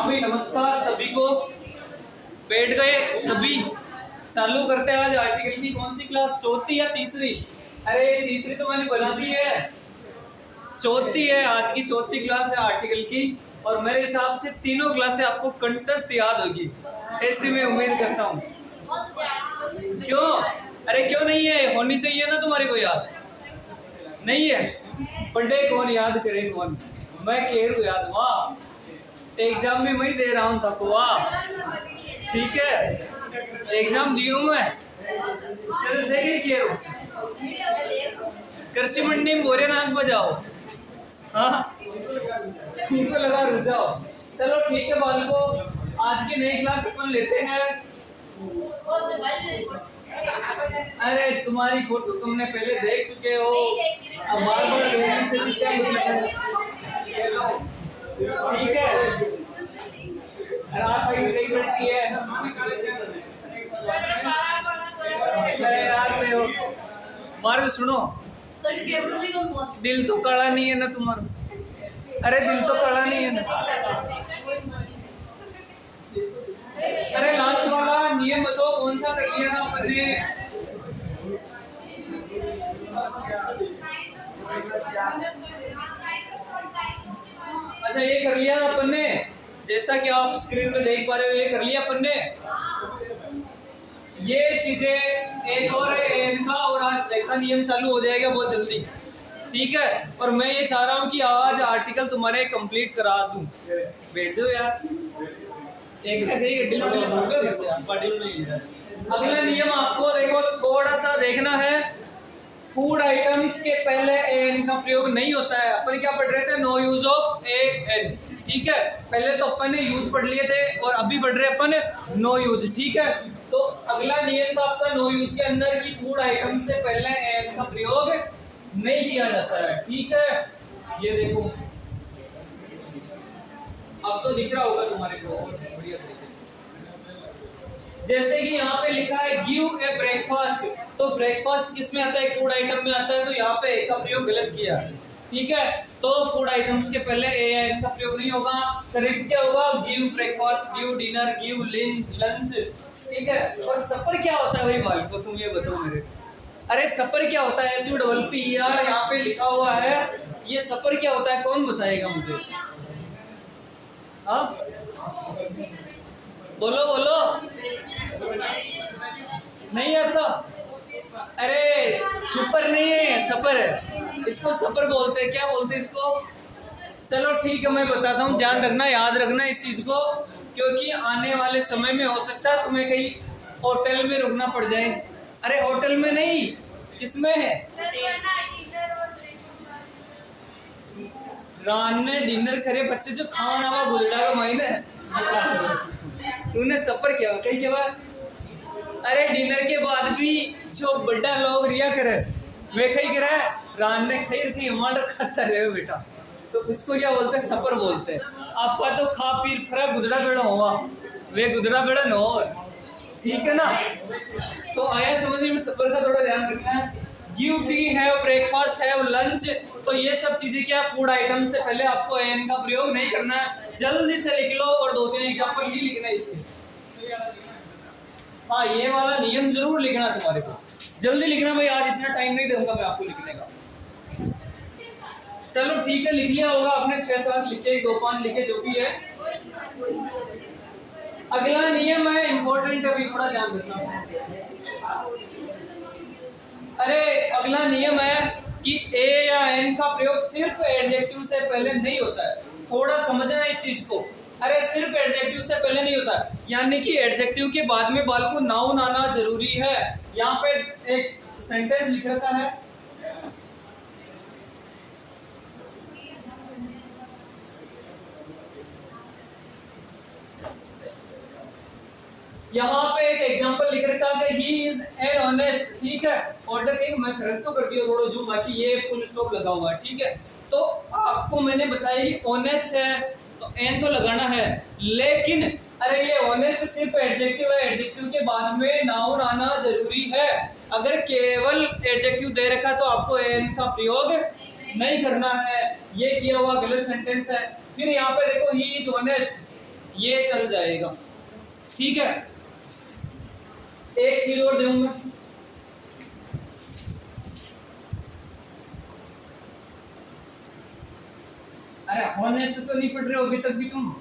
भाई नमस्कार सभी को। बैठ गए सभी? चालू करते हैं। आज आर्टिकल की कौन सी क्लास, चौथी या तीसरी? अरे तीसरी तो मैंने बना दी है, चौथी है। आज की चौथी क्लास है आर्टिकल की, और मेरे हिसाब से तीनों क्लासें आपको कंठस्थ याद होगी, ऐसी मैं उम्मीद करता हूँ। क्यों? अरे क्यों नहीं है? होनी चाहिए ना तुम्हारे को याद। नहीं है? पढ़े कौन, याद करे कौन? मैं कह रू याद। वाह, एग्जाम में मैं दे रहा हूँ था। वाह ठीक है, एग्जाम दी हूँ मैं। चलो देखे कह रू कृषि मंडी में बोरे नाक बजाओ। हाँ उनको लगा रुक जाओ। चलो ठीक है बालको, आज की नई क्लास अपन लेते हैं। अरे तुम्हारी फोटो तुमने पहले देख चुके हो, अब बार बार देखने से भी क्या मतलब है? ठीक है, रात भाई नहीं बढ़ती है। अरे यार मैं मारो सुनो, दिल तो कड़ा नहीं है ना तुम्हारा? अरे दिल तो कड़ा नहीं है ना? अरे लास्ट वाला नियम बताओ कौन सा कर लिया था अपन ने? अच्छा ये कर लिया अपन ने, जैसा कि आप स्क्रीन पे देख पा रहे हो, ये कर लिया अपन ने। ये चीजें एक और है इनका, और आज देखना नियम चालू हो जाएगा बहुत जल्दी। ठीक है, और मैं ये चाह रहा हूँ कि आज आर्टिकल तुम्हारे कंप्लीट करा दूं। बैठ जाओ यार, एक अगला नियम आपको देखो थोड़ा सा देखना है। फूड आइटम्स के पहले एन का प्रयोग नहीं होता है। अपन क्या पढ़ रहे थे? No use of an. ठीक है, पहले तो अपन ने यूज पढ़ लिए थे और अभी पढ़ रहे अपन नो यूज। ठीक है, तो अगला नियम तो आपका नो यूज के अंदर की फूड आइटम से पहले एन का प्रयोग नहीं किया जाता है। ठीक है, ये देखो अब तो दिख रहा होगा तुम्हारे को बढ़िया तरीके से। जैसे कि यहाँ पे लिखा है गिव ए ब्रेकफास्ट, तो ब्रेकफास्ट किस में आता है? फूड आइटम में आता है, तो यहाँ पे ए का प्रयोग गलत किया। ठीक है, तो फूड आइटम्स के पहले ए का प्रयोग नहीं होगा। करेक्ट क्या होगा? Give breakfast, give dinner, give lunch. ठीक है, और सपर क्या होता है भाई बाल को, तुम ये बताओ मेरे। अरे सपर क्या होता है? SUPPER यहाँ पे लिखा हुआ है। ये सपर क्या होता है, कौन बताएगा मुझे? हाँ बोलो बोलो, नहीं आता? अरे सुपर नहीं है, सपर है। इसको सपर बोलते हैं। क्या बोलते हैं इसको? चलो ठीक है, मैं बताता हूँ, ध्यान रखना, याद रखना इस चीज को, क्योंकि आने वाले समय में हो सकता है तुम्हें कहीं होटल में रुकना पड़ जाए। अरे होटल में नहीं, किसमें है? रान ने डिनर करे बच्चे जो खाना हुआ गुजरा का महीने उन्हें सफर क्या होता है? क्या? अरे डिनर के बाद भी जो बड़ा लोग रिया करे वे खई करे, रान ने खई रखी हमारा खाता रहे बेटा, तो उसको क्या बोलते हैं? सफर बोलते हैं। आपका तो खा पी फरा गुदड़ा बेड़ा हुआ, वे गुदड़ा बेड़ा न हो। ठीक है ना? तो आया समझ में? सफर का थोड़ा ध्यान रखना है। गिव टी है, ब्रेकफास्ट है, लंच, तो ये सब चीजें क्या फूड आइटम से पहले आपको एन का प्रयोग नहीं करना है। जल्दी से लिख लो, और 2-3 एग्जाम्पल नहीं लिखना इसके। हाँ ये वाला नियम जरूर लिखना तुम्हारे को, जल्दी लिखना भाई, आज इतना टाइम नहीं दूंगा मैं आपको लिखने का। चलो ठीक है, लिख लिया होगा आपने, 6-7 लिखे, 2-5 लिखे, जो भी है। अगला नियम है इंपॉर्टेंट, अभी थोड़ा ध्यान रखना। अरे अगला नियम है कि ए या एन का प्रयोग सिर्फ एडजेक्टिव से पहले नहीं होता है। थोड़ा समझना इस चीज को। अरे सिर्फ एडजेक्टिव से पहले नहीं होता, यानी कि एडजेक्टिव के बाद में बाल को नाउन आना जरूरी है। यहाँ पे एक सेंटेंस लिख रखा है, यहाँ पे एक एग्जांपल लिख रखा है कि ही इज एन ऑनेस्ट। ठीक है, ऑर्डर एक मैं करंट तो कर दिया थोड़ा जो, बाकी ये फुल स्टॉप लगा हुआ है। ठीक है, तो आपको मैंने बताया कि ऑनेस्ट है तो एन तो लगाना है, लेकिन अरे ये ऑनेस्ट सिर्फ एडजेक्टिव है, एडजेक्टिव के बाद में नाउन आना जरूरी है। अगर केवल एडजेक्टिव दे रखा तो आपको एन का प्रयोग नहीं करना है। ये किया हुआ गलत सेंटेंस है। फिर यहाँ पे देखो ही इज ऑनेस्ट, ये चल जाएगा। ठीक है, एक चीज और दूंगा, अरे हॉनेस्ट तो नहीं पढ़ रहे हो अभी तक भी तुम?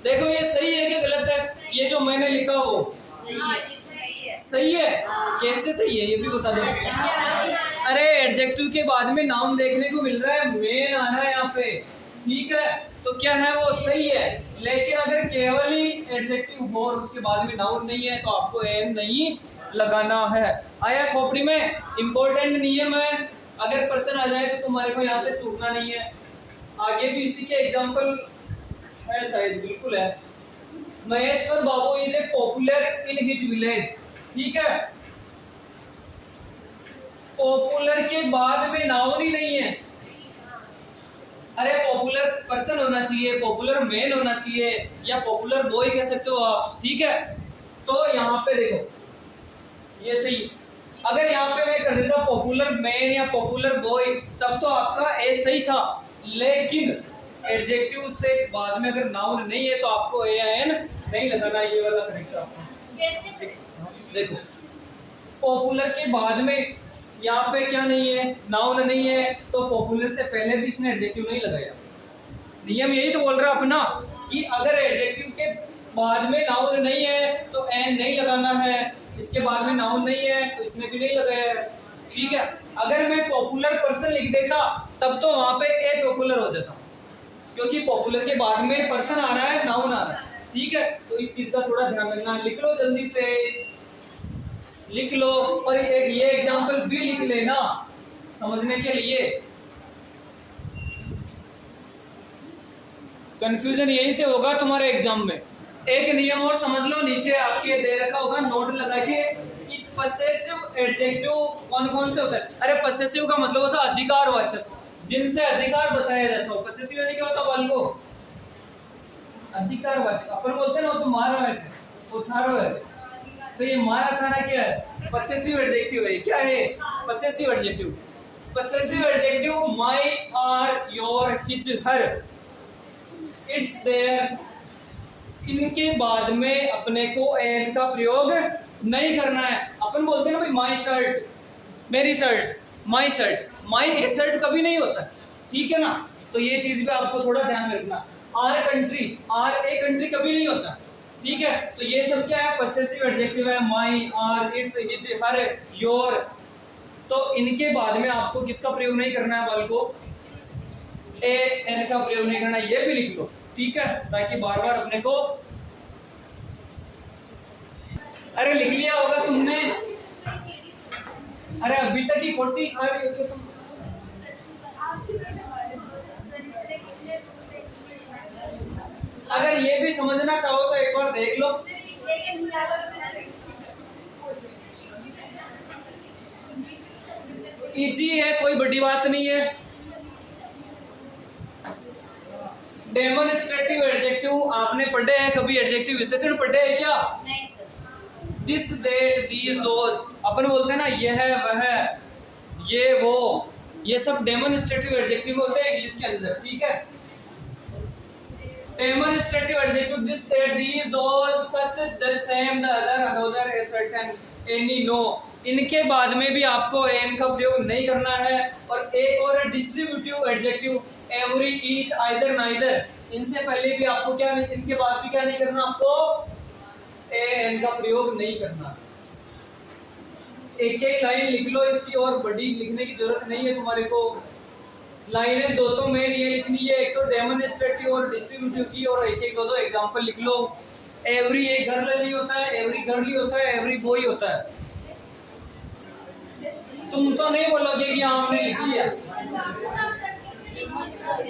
देखो ये सही है कि गलत है? ये जो मैंने लिखा वो सही है? कैसे सही है ये भी बता दो। अरे एडजेक्टिव के बाद में नाउन देखने को मिल रहा है, मेन आना है यहाँ पे। ठीक है, तो क्या है वो सही है। लेकिन अगर केवल ही एडजेक्टिव हो और उसके बाद में नाउन नहीं है तो आपको एन नहीं लगाना है। आया खोपड़ी में? इंपॉर्टेंट नियम है, अगर पर्सन आ जाए तो तुम्हारे को यहाँ से चूकना नहीं है। आगे भी इसी के एग्जाम्पल है शायद, बिल्कुल है। Maheshwar Babu is a popular in his village. ठीक है, पॉपुलर के बाद में नाउन ही नहीं है। अरे पॉपुलर पर्सन होना चाहिए, पॉपुलर मैन होना चाहिए, या पॉपुलर बॉय कह सकते हो आप। ठीक है, तो यहाँ पे देखो ये सही। अगर यहाँ पे मैं कर देता पॉपुलर मैन या पॉपुलर बॉय तब तो आपका ए सही था, लेकिन एडजेक्टिव से बाद में अगर नाउन नहीं है तो आपको ए या एन नहीं लगाना। ये वाला करेक्ट आपको देखो, पॉपुलर के बाद में यहाँ पे क्या नहीं है, नाउन नहीं है, तो पॉपुलर से पहले भी इसने एडजेक्टिव नहीं लगाया। नियम यही तो बोल रहा है अपना कि अगर एडजेक्टिव के बाद में नाउन नहीं है तो एन नहीं लगाना है, इसके बाद में नाउन नहीं है तो इसने भी नहीं लगाया है। ठीक है, अगर मैं पॉपुलर पर्सन लिख देता तब तो वहां पे ए पॉपुलर हो जाता, क्योंकि पॉपुलर के बाद में पर्सन आ रहा है, नाउन आ रहा है। ठीक है, तो इस चीज का थोड़ा ध्यान रखना। लिख लो जल्दी से, लिख लो, और एक ये एग्जांपल भी लिख लेना समझने के लिए। कंफ्यूजन यहीं से होगा तुम्हारे एग्जाम में। एक नियम और समझ लो, नीचे आपके दे रखा होगा नोट लगा के कि पसेसिव एडजेक्टिव कौन कौन से होता है। अरे पसेसिव का मतलब होता है अधिकारवाचक, जिनसे अधिकार बताया जाता हो। पसेसिव यानी क्या होता है? बल को अधिकारवाचक अपन बोलते हैं ना, तो मार रहा है, उठा रहा है, तो ये मारा थाना क्या है? पसेसिव एडजेक्टिव है। क्या है possessive adjective? Possessive adjective my, our, your, his, her, its, their, इनके बाद में अपने को एन का प्रयोग नहीं करना है। अपन बोलते हैं ना भाई माई शर्ट, मेरी shirt, my shirt, my A shirt कभी नहीं होता। ठीक है ना, तो ये चीज पे आपको थोड़ा ध्यान रखना। Our country, our a country कभी नहीं होता। ठीक है, तो ये सब क्या है? पसेसिव एडजेक्टिव है। My, our, its, his, her, your, तो इनके बाद में आपको किसका प्रयोग नहीं करना है? बल को ए एन का प्रयोग नहीं करना। ये भी लिख लो, ठीक है, ताकि बार बार अपने को। अरे लिख लिया होगा तुमने, अरे अभी तक ही 40 खा रही हो तुम। अगर ये भी समझना चाहो तो एक बार देख लो। इजी है, कोई बड़ी बात नहीं है। डेमोन्स्ट्रेटिव एडजेक्टिव आपने पढ़े हैं कभी? एडजेक्टिव विशेषण पढ़े हैं क्या? नहीं sir. This, that, these, those, अपन बोलते हैं ना यह है, वह, ये, वो, ये सब डेमोन्स्ट्रेटिव एडजेक्टिव होते हैं इंग्लिश के अंदर। ठीक है, demonstrative adjective this, that, these, those, such, the same, the other, another, a certain, any, no, इनके बाद में भी आपको एन का प्रयोग नहीं करना है। और एक और distributive adjective every, each, either, neither, इनसे पहले भी आपको क्या नहीं, इनके बाद भी क्या नहीं करना? आपको ए एन का प्रयोग नहीं करना। एक एक लाइन लिख लो, इसकी और बड़ी लिखने की जरूरत नहीं है तुम्हारे को। लाइनें दो तो मेन ये लिखनी है, एक तो डेमोन्स्ट्रेटिव और डिस्ट्रीब्यूटिव की, और एक एक दो एग्जांपल लिख लो। एवरी एक गर्ल नहीं होता है, एवरी गर्ल होता है, एवरी बॉय होता है। तुम तो नहीं बोलोगे कि हमने लिख लिया।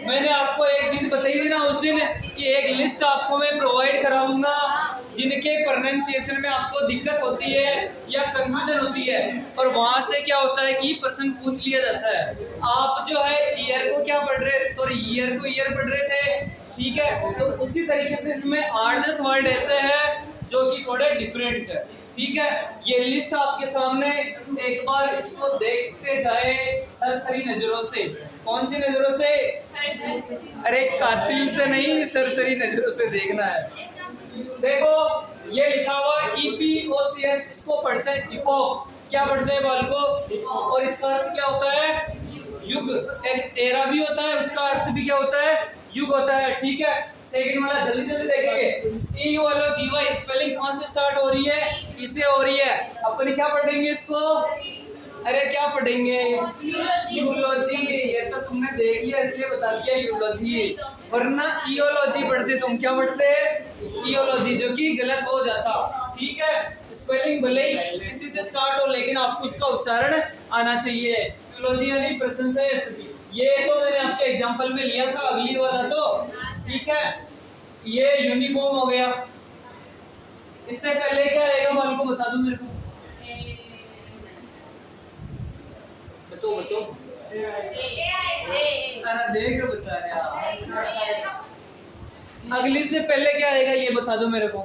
मैंने आपको एक चीज बताई थी ना उस दिन कि एक लिस्ट आपको मैं प्रोवाइड कराऊंगा जिनके प्रोनाउंसिएशन में आपको दिक्कत होती है या कंफ्यूजन होती है, और वहां से क्या होता है कि प्रश्न पूछ लिया जाता है। आप जो है ईयर को क्या पढ़ रहे, सॉरी ईयर को ईयर पढ़ रहे थे, ठीक है, तो उसी तरीके से इसमें 8-10 वर्ड ऐसे हैं जो कि थोड़े डिफरेंट है। ठीक है, ये लिस्ट आपके सामने, एक बार इसको देखते जाए। सरसरी नजरों से। कौन सी नजरों से? अरे कातिल से नहीं, सरसरी नजरों से देखना है। देखो ये लिखा हुआ EPOCH, इसको पढ़ते हैं इपोक। क्या पढ़ते हैं बालको? और इसका अर्थ क्या होता है? युग। एक एरा भी होता है, उसका अर्थ भी क्या होता है? युग होता है। ठीक है, सेकंड वाला जल्दी जल्दी देखेंगे। EULOGY स्पेलिंग कहाँ से स्टार्ट हो रही है? इससे हो रही है। अपन क्या पढ़ेंगे इसको? अरे क्या पढ़ेंगे? यूलॉजी। ये तो तुमने देख लिया इसलिए बता दिया यूलॉजी, वरना इयोलॉजी पढ़ते। तुम क्या पढ़ते? इयोलॉजी, जो कि गलत हो जाता। ठीक है, स्पेलिंग भले ही किसी से स्टार्ट हो, लेकिन आपको उसका उच्चारण आना चाहिए। यूलॉजी यानी प्रशंसा स्तुति। ये तो मैंने आपके एग्जांपल में लिया था, अगली वाला तो ठीक है। ये यूनिफॉर्म हो गया। इससे पहले क्या आएगा बाल को बता दो मेरे को। बताओ। अरे देख बता रहे। अगली से पहले क्या आएगा ये बता दो मेरे को।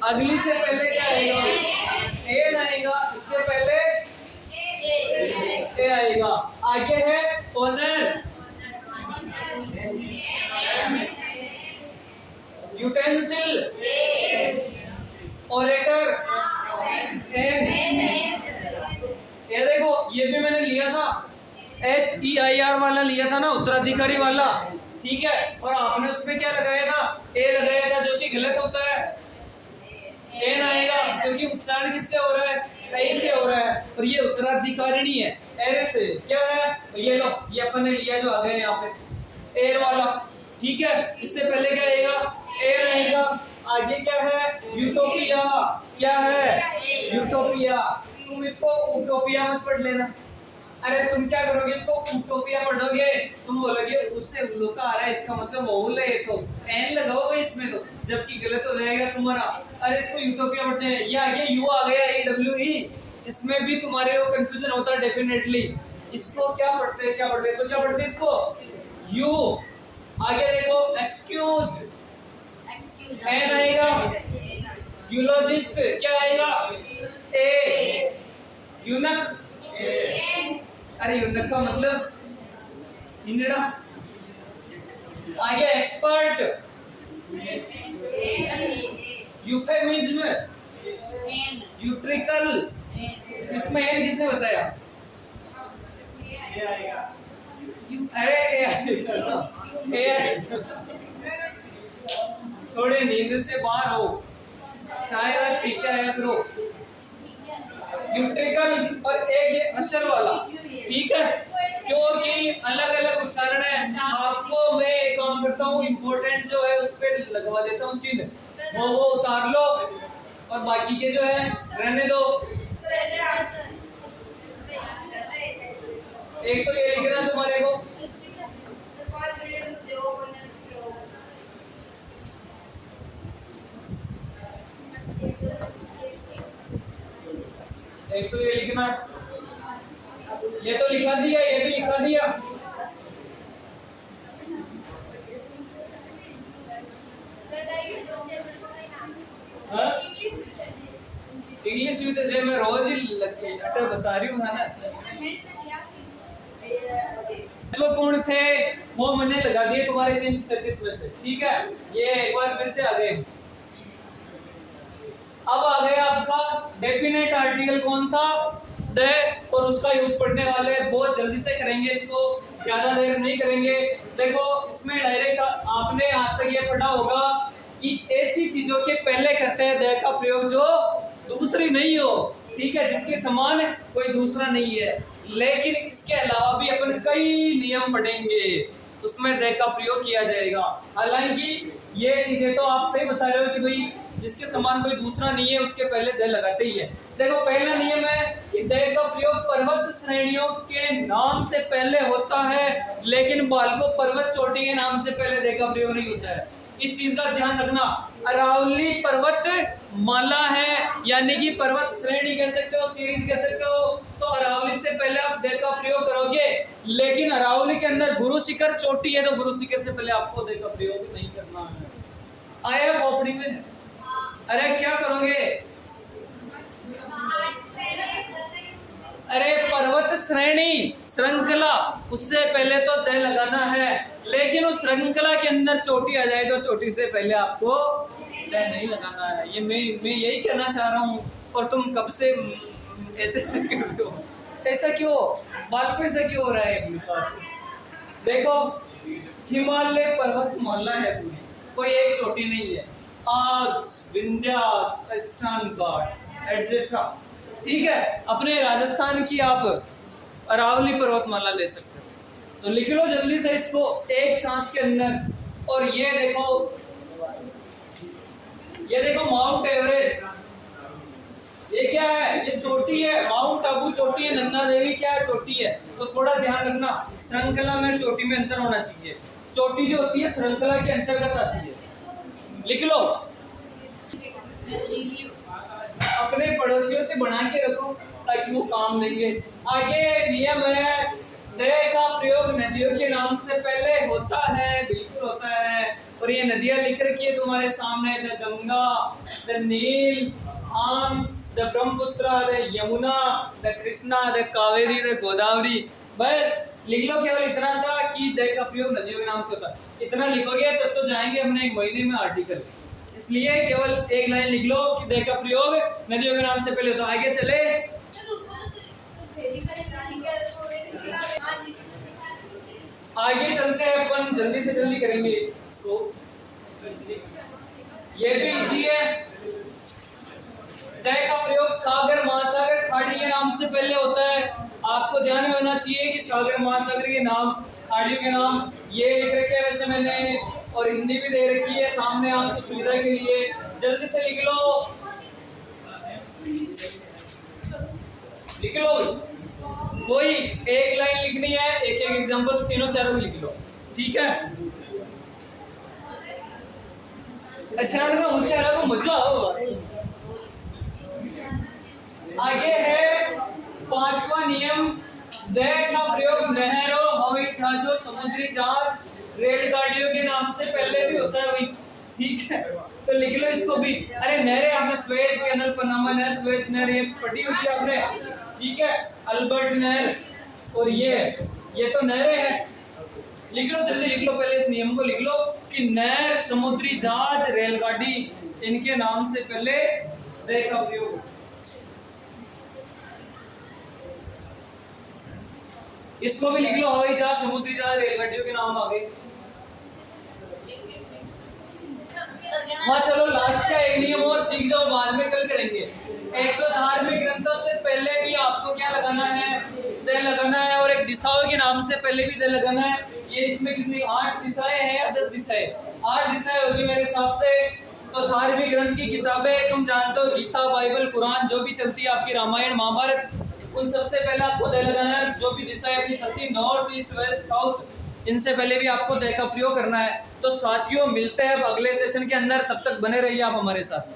अगली से पहले क्या आएगा? एन आएगा। इससे पहले ए आएगा। आगे है ऑनर, यूटेंसिल, ऑरेटर, एन। ये देखो ये भी मैंने लिया था, HEIR वाला लिया था ना, उत्तराधिकारी वाला। ठीक है, और आपने उसमें क्या लगाया था? ए लगाया था, जो कि गलत होता है। एन आएगा क्योंकि उच्चारण किससे हो रहा है? ए से हो रहा है, और ये उत्तराधिकारिणी है एरे से। क्या है? ये लो, ये अपन ने लिया जो आ गए यहाँ पे, एयर वाला। ठीक है, इससे पहले क्या आएगा? एयर आएगा। आगे क्या है? यूटोपिया। क्या है? यूटोपिया। तुम इसको उटोपिया मत पढ़ लेना। अरे तुम क्या करोगे? इसको उटोपिया पढ़ोगे, तुम बोलोगे उससे लोका आ रहा है, इसका मतलब ओल है। तो एन लगाओगे इसमें तो, जबकि गलत हो जाएगा तुम्हारा। अरे इसको यूटोपिया पढ़ते हैं। ये आगे यू आ गया, EWE। इसमें भी तुम्हारे को कंफ्यूजन होता है डेफिनेटली। इसको क्या पढ़ते हैं? तो क्या पढ़ते हैं इसको? यू। आगे देखो एक्सक्यूज, एन आएगा। यूलॉजिस्ट क्या आएगा? ए। यूनक, अरे यूनक का मतलब इंद्रा। आगे एक्सपर्ट, यूफेमिज्म, यूट्रिकल। इसमें एन किसने बताया? अरे ए थोड़े नींद से बाहर हो, चाय और पी के आया करो। यूट्रिकल और एक ये अक्षर वाला। ठीक है, क्योंकि अलग अलग उच्चारण है। आपको मैं एक काम करता हूँ, इम्पोर्टेंट जो है उस पर लगवा देता हूँ चिन्ह, वो उतार लो, और बाकी के जो है रहने दो। एक तो ये लिखना तुम्हारे को, एक तो ये लिखना, ये तो लिखा दिया, ये भी लिखा दिया। इंग्लिश भी तो मैं रोज ही बता रही हूँ ना। जो पूर्ण थे वो मैंने लगा दिए तुम्हारे चिन्ह 36 में से। ठीक है, ये एक बार फिर से आ गए। अब आ गया आपका डेफिनेट आर्टिकल कौन सा? द, और उसका यूज पढ़ने वाले बहुत जल्दी से करेंगे, इसको ज्यादा देर नहीं करेंगे। देखो इसमें डायरेक्ट आपने आज तक ये पढ़ा होगा कि ऐसी चीजों के पहले करते हैं द का प्रयोग जो दूसरी नहीं हो। ठीक है, जिसके समान कोई दूसरा नहीं है। लेकिन इसके अलावा भी अपन कई नियम पढ़ेंगे, उसमें द का प्रयोग किया जाएगा। हालांकि ये चीजें तो आप सही बता रहे हो कि भाई जिसके समान कोई दूसरा नहीं है उसके पहले द लगाते ही है। देखो पहला नियम है कि द का प्रयोग पर्वत श्रेणियों के नाम से पहले होता है, लेकिन बालको पर्वत चोटी के नाम से पहले द का प्रयोग नहीं होता है। इस चीज का ध्यान रखना। अरावली पर्वत माला है, यानी कि पर्वत श्रेणी कह सकते हो, सीरीज कह सकते हो, तो अरावली से पहले आप द का प्रयोग करोगे। लेकिन अरावली के अंदर गुरु शिखर चोटी है, तो गुरु शिखर से पहले आपको द का प्रयोग नहीं करना है। आया खोपड़ी में? अरे क्या करोगे? अरे पर्वत श्रेणी श्रृंखला, उससे पहले तो दे लगाना है, लेकिन उस श्रृंखला के अंदर चोटी आ जाए तो चोटी से पहले आपको दे नहीं लगाना है। ये मैं यही कहना चाह रहा हूँ, और तुम कब से ऐसे क्यों हो? ऐसा क्यों बाल को ऐसा क्यों हो रहा है अपने साथ? देखो हिमालय पर्वतमाला है पूरी, कोई एक चोटी नहीं है। Alps, Vindhyas, western Ghats etcetera, ठीक है। अपने राजस्थान की आप अरावली पर्वतमाला ले सकते हो। तो लिख लो जल्दी से इसको एक सांस के अंदर। और ये देखो माउंट एवरेस्ट, ये क्या है? ये चोटी है। माउंट आबू चोटी है, नंदा देवी क्या है? चोटी है। तो थोड़ा ध्यान रखना, श्रृंखला में चोटी में अंतर होना चाहिए। चोटी जो होती है श्रृंखला के अंतर्गत आती है। लिख लो, अपने पड़ोसियों से बना के रखो ताकि वो काम देंगे। आगे नियम है, दया का प्रयोग नदियों के नाम से पहले होता है, बिल्कुल होता है। और ये नदियां लिख रखी है तुम्हारे सामने, the Ganga, the Nile, Thames, the Brahmaputra, the Yamuna, the Krishna, the Kaveri, the Godavari. बस लिख लो केवल इतना सा कि दया का प्रयोग नदियों के नाम से होता है। इतना लिखोगे तब तो जाएंगे हमने एक महीने में आर्टिकल। इसलिए केवल एक लाइन लिख लो कि दे का प्रयोग नदियों के नाम से पहले होता है। आगे चले, आगे चलते हैं अपन, जल्दी से जल्दी करेंगे इसको। ये भी इजी है। दे का प्रयोग सागर, महासागर, खाड़ी के नाम से पहले होता है। आपको ध्यान में होना चाहिए कि सागर महासागर के नाम, खाड़ियों के नाम ये लिख रखे हैं वैसे मैंने, और हिंदी भी दे रखी है सामने आपको सुविधा के लिए। जल्दी से लिख लो, लिख लो। वही एक लाइन लिखनी है, एक एक एग्जांपल, तीनों चारों भी लिख लो, ठीक है। अच्छा लगा, होशियार को मजा आओ। आगे है पांचवा नियम, दे का प्रयोग नहरों, हवाई जहाजों, समुद्री जहाज, रेलगाड़ियों के नाम से पहले भी होता है वही, ठीक है। तो लिख लो इसको भी। अरे नहरें आपने स्वेज कैनल, पनामा नहर, स्वेज नहर ये पढ़ी हुई है आपने, ठीक है। अल्बर्ट नहर, और ये तो नहरें हैं। लिख लो जल्दी, लिख लो पहले इस नियम को लिख लो कि नहर, समुद्री जहाज, रेलगाड़ी, इनके नाम से पहले दे का प्रयोग। इसको भी लिख लो, हवाई जहाज, समुद्री जहाज, रेलगाड़ियों के नाम आ गए। हाँ चलो लास्ट का एक नियम और सीख जाओ, बाद में कल करेंगे। एक तो धार्मिक ग्रंथों से पहले भी आपको क्या लगाना है? दे लगाना है। और एक दिशाओं के नाम से पहले भी दे लगाना है। ये इसमें कितनी 8 दिशाएं हैं या 10 दिशाएं? 8 दिशाएं होगी मेरे हिसाब से। तो धार्मिक ग्रंथ की किताबें तुम जानते हो, गीता, बाइबल, कुरान जो भी चलती है आपकी, रामायण, महाभारत, उन सबसे पहले आपको दे लगाना है। जो भी दिशाएं अपनी चलती है, नॉर्थ, ईस्ट, वेस्ट, साउथ, इनसे पहले भी आपको दे का प्रयोग करना है। तो साथियों मिलते हैं अब अगले सेशन के अंदर, तब तक बने रहिए आप हमारे साथ।